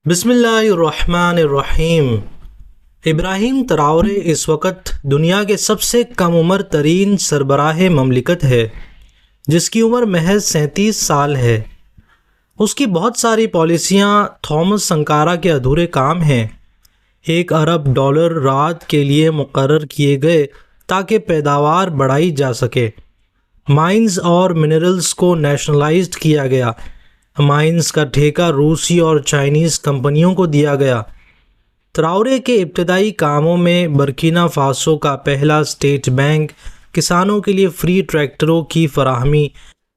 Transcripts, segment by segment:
بسم اللہ الرحمن الرحیم۔ ابراہیم تراورے اس وقت دنیا کے سب سے کم عمر ترین سربراہ مملکت ہے، جس کی عمر محض 37 سال ہے۔ اس کی بہت ساری پالیسیاں تھامس سنکارا کے ادھورے کام ہیں۔ $1 ارب رات کے لیے مقرر کیے گئے تاکہ پیداوار بڑھائی جا سکے۔ مائنز اور منرلز کو نیشنلائزڈ کیا گیا۔ مائنز کا ٹھیکہ روسی اور چائنیز کمپنیوں کو دیا گیا۔ تراورے کے ابتدائی کاموں میں برکینا فاسو کا پہلا اسٹیٹ بینک، کسانوں کے لیے فری ٹریکٹروں کی فراہمی،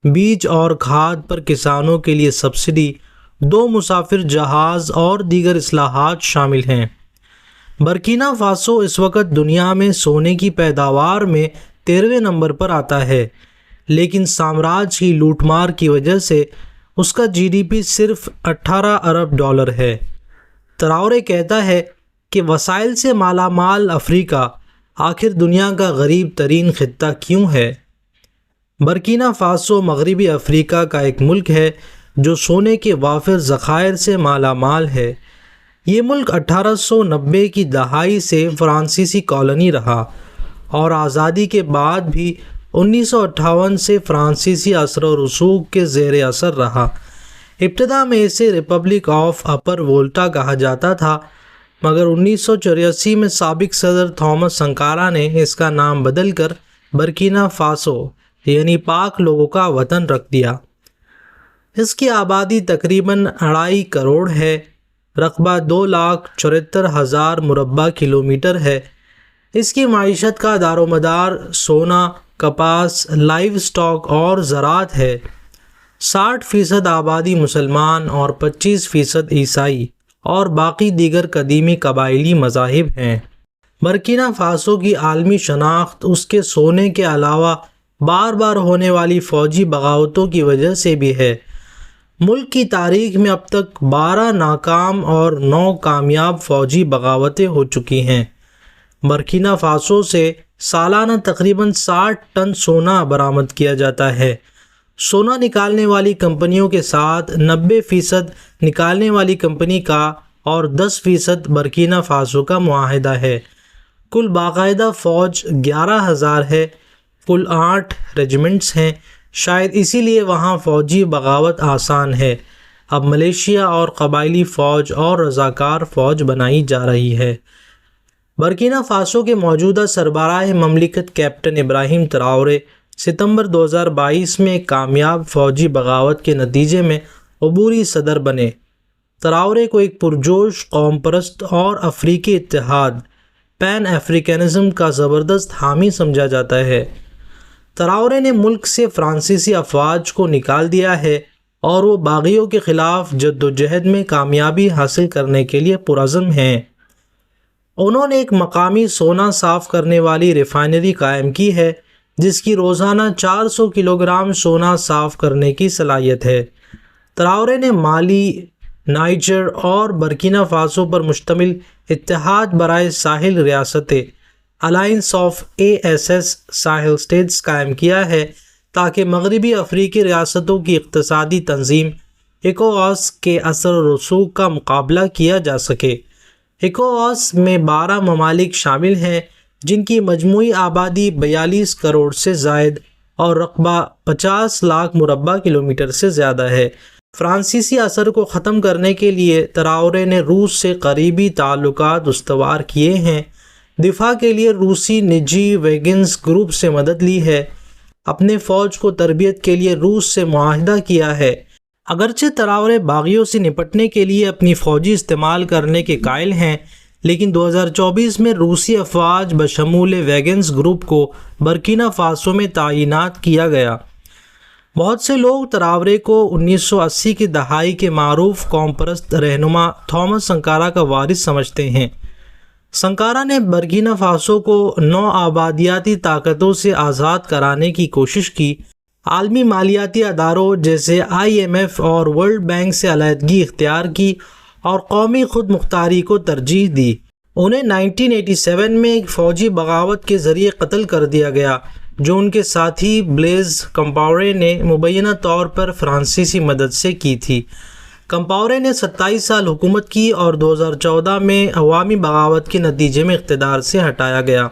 بیج اور کھاد پر کسانوں کے لیے سبسڈی، 2 مسافر جہاز اور دیگر اصلاحات شامل ہیں۔ برکینا فاسو اس وقت دنیا میں سونے کی پیداوار میں 13ویں نمبر پر آتا ہے، لیکن سامراج کی لوٹ مار کی وجہ سے اس کا GDP صرف $18 ارب ہے۔ تراورے کہتا ہے کہ وسائل سے مالا مال افریقہ آخر دنیا کا غریب ترین خطہ کیوں ہے؟ برکینا فاسو مغربی افریقہ کا ایک ملک ہے جو سونے کے وافر ذخائر سے مالا مال ہے۔ یہ ملک 1890 کی دہائی سے فرانسیسی کالونی رہا اور آزادی کے بعد بھی 1958 سے فرانسیسی اثر و رسوخ کے زیر اثر رہا۔ ابتدا میں اسے ریپبلک آف اپر وولٹا کہا جاتا تھا، مگر 1984 میں سابق صدر تھامس سنکارا نے اس کا نام بدل کر برکینا فاسو یعنی پاک لوگوں کا وطن رکھ دیا۔ اس کی آبادی تقریباً 2.5 کروڑ ہے۔ رقبہ 2,74,000 مربع کلومیٹر ہے۔ اس کی معیشت کا دار و مدار سونا، کپاس، لائیو سٹاک اور زراعت ہے۔ 60% آبادی مسلمان اور 25% عیسائی اور باقی دیگر قدیمی قبائلی مذاہب ہیں۔ برکینا فاسو کی عالمی شناخت اس کے سونے کے علاوہ بار بار ہونے والی فوجی بغاوتوں کی وجہ سے بھی ہے۔ ملک کی تاریخ میں اب تک 12 ناکام اور 9 کامیاب فوجی بغاوتیں ہو چکی ہیں۔ برکینا فاسو سے سالانہ تقریباً 60 ٹن سونا برآمد کیا جاتا ہے۔ سونا نکالنے والی کمپنیوں کے ساتھ 90% نکالنے والی کمپنی کا اور 10% برکینا فاسو کا معاہدہ ہے۔ کل باقاعدہ فوج 11,000 ہے۔ کل 8 ریجمنٹس ہیں، شاید اسی لیے وہاں فوجی بغاوت آسان ہے۔ اب ملیشیا اور قبائلی فوج اور رضاکار فوج بنائی جا رہی ہے۔ برکینا فاسو کے موجودہ سربراہ مملکت کیپٹن ابراہیم تراورے ستمبر 2022 میں ایک کامیاب فوجی بغاوت کے نتیجے میں عبوری صدر بنے۔ تراورے کو ایک پرجوش قوم پرست اور افریقی اتحاد پین افریقینزم کا زبردست حامی سمجھا جاتا ہے۔ تراورے نے ملک سے فرانسیسی افواج کو نکال دیا ہے اور وہ باغیوں کے خلاف جدوجہد میں کامیابی حاصل کرنے کے لیے پرعزم ہیں۔ انہوں نے ایک مقامی سونا صاف کرنے والی ریفائنری قائم کی ہے جس کی روزانہ 400 کلوگرام سونا صاف کرنے کی صلاحیت ہے۔ تراورے نے مالی، نائجر اور برکینا فاسو پر مشتمل اتحاد برائے ساحل ریاستیں alliance of ASS Sahel states قائم کیا ہے تاکہ مغربی افریقی ریاستوں کی اقتصادی تنظیم ECOWAS کے اثر و رسوخ کا مقابلہ کیا جا سکے۔ ECOWAS میں 12 ممالک شامل ہیں جن کی مجموعی آبادی 42 کروڑ سے زائد اور رقبہ 50 لاکھ مربع کلومیٹر سے زیادہ ہے۔ فرانسیسی اثر کو ختم کرنے کے لیے تراورے نے روس سے قریبی تعلقات استوار کیے ہیں۔ دفاع کے لیے روسی نجی ویگنز گروپ سے مدد لی ہے۔ اپنے فوج کو تربیت کے لیے روس سے معاہدہ کیا ہے۔ اگرچہ تراورے باغیوں سے نپٹنے کے لیے اپنی فوجی استعمال کرنے کے قائل ہیں، لیکن 2024 میں روسی افواج بشمول ویگنز گروپ کو برکینا فاسو میں تعینات کیا گیا۔ بہت سے لوگ تراورے کو 1980 کی دہائی کے معروف قوم پرست رہنما تھامس سنکارا کا وارث سمجھتے ہیں۔ سنکارا نے برکینا فاسو کو 9 آبادیاتی طاقتوں سے آزاد کرانے کی کوشش کی، عالمی مالیاتی اداروں جیسے IMF اور ورلڈ بینک سے علیحدگی اختیار کی اور قومی خود مختاری کو ترجیح دی۔ انہیں 1987 میں ایک فوجی بغاوت کے ذریعے قتل کر دیا گیا جو ان کے ساتھی بلیز کمپاورے نے مبینہ طور پر فرانسیسی مدد سے کی تھی۔ کمپاورے نے 27 سال حکومت کی اور 2014 میں عوامی بغاوت کے نتیجے میں اقتدار سے ہٹایا گیا۔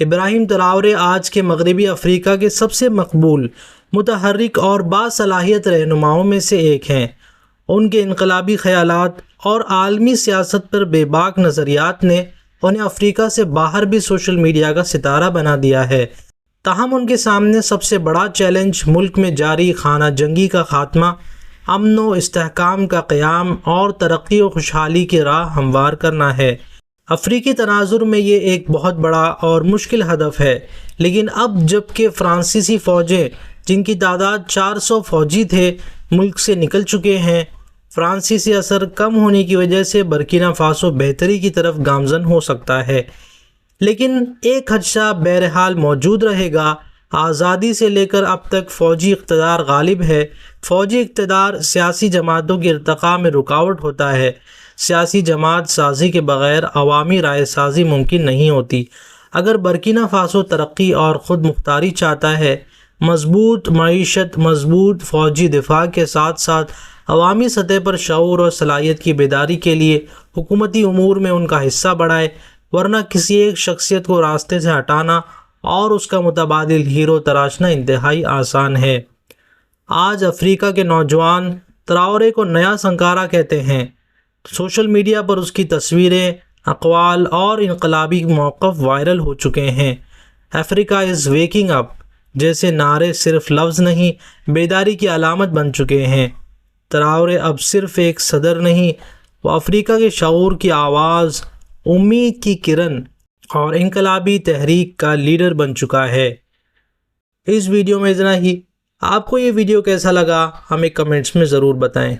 ابراہیم تراورے آج کے مغربی افریقہ کے سب سے مقبول، متحرک اور باصلاحیت رہنماؤں میں سے ایک ہیں۔ ان کے انقلابی خیالات اور عالمی سیاست پر بے باک نظریات نے انہیں افریقہ سے باہر بھی سوشل میڈیا کا ستارہ بنا دیا ہے۔ تاہم ان کے سامنے سب سے بڑا چیلنج ملک میں جاری خانہ جنگی کا خاتمہ، امن و استحکام کا قیام اور ترقی و خوشحالی کی راہ ہموار کرنا ہے۔ افریقی تناظر میں یہ ایک بہت بڑا اور مشکل ہدف ہے، لیکن اب جب کہ فرانسیسی فوجیں، جن کی تعداد 400 فوجی تھے، ملک سے نکل چکے ہیں، فرانسیسی اثر کم ہونے کی وجہ سے برکینا فاسو بہتری کی طرف گامزن ہو سکتا ہے، لیکن ایک خدشہ بہرحال موجود رہے گا۔ آزادی سے لے کر اب تک فوجی اقتدار غالب ہے۔ فوجی اقتدار سیاسی جماعتوں کی ارتقاء میں رکاوٹ ہوتا ہے۔ سیاسی جماعت سازی کے بغیر عوامی رائے سازی ممکن نہیں ہوتی۔ اگر برکینا فاسو ترقی اور خود مختاری چاہتا ہے، مضبوط معیشت، مضبوط فوجی دفاع کے ساتھ ساتھ عوامی سطح پر شعور اور صلاحیت کی بیداری کے لیے حکومتی امور میں ان کا حصہ بڑھائے، ورنہ کسی ایک شخصیت کو راستے سے ہٹانا اور اس کا متبادل ہیرو تراشنا انتہائی آسان ہے۔ آج افریقہ کے نوجوان تراورے کو نیا سنکارا کہتے ہیں۔ سوشل میڈیا پر اس کی تصویریں، اقوال اور انقلابی موقف وائرل ہو چکے ہیں۔ افریقہ از ویکنگ اپ جیسے نعرے صرف لفظ نہیں، بیداری کی علامت بن چکے ہیں۔ تراورے اب صرف ایک صدر نہیں، وہ افریقہ کے شعور کی آواز، امید کی کرن اور انقلابی تحریک کا لیڈر بن چکا ہے۔ اس ویڈیو میں اتنا ہی۔ آپ کو یہ ویڈیو کیسا لگا ہمیں کمنٹس میں ضرور بتائیں۔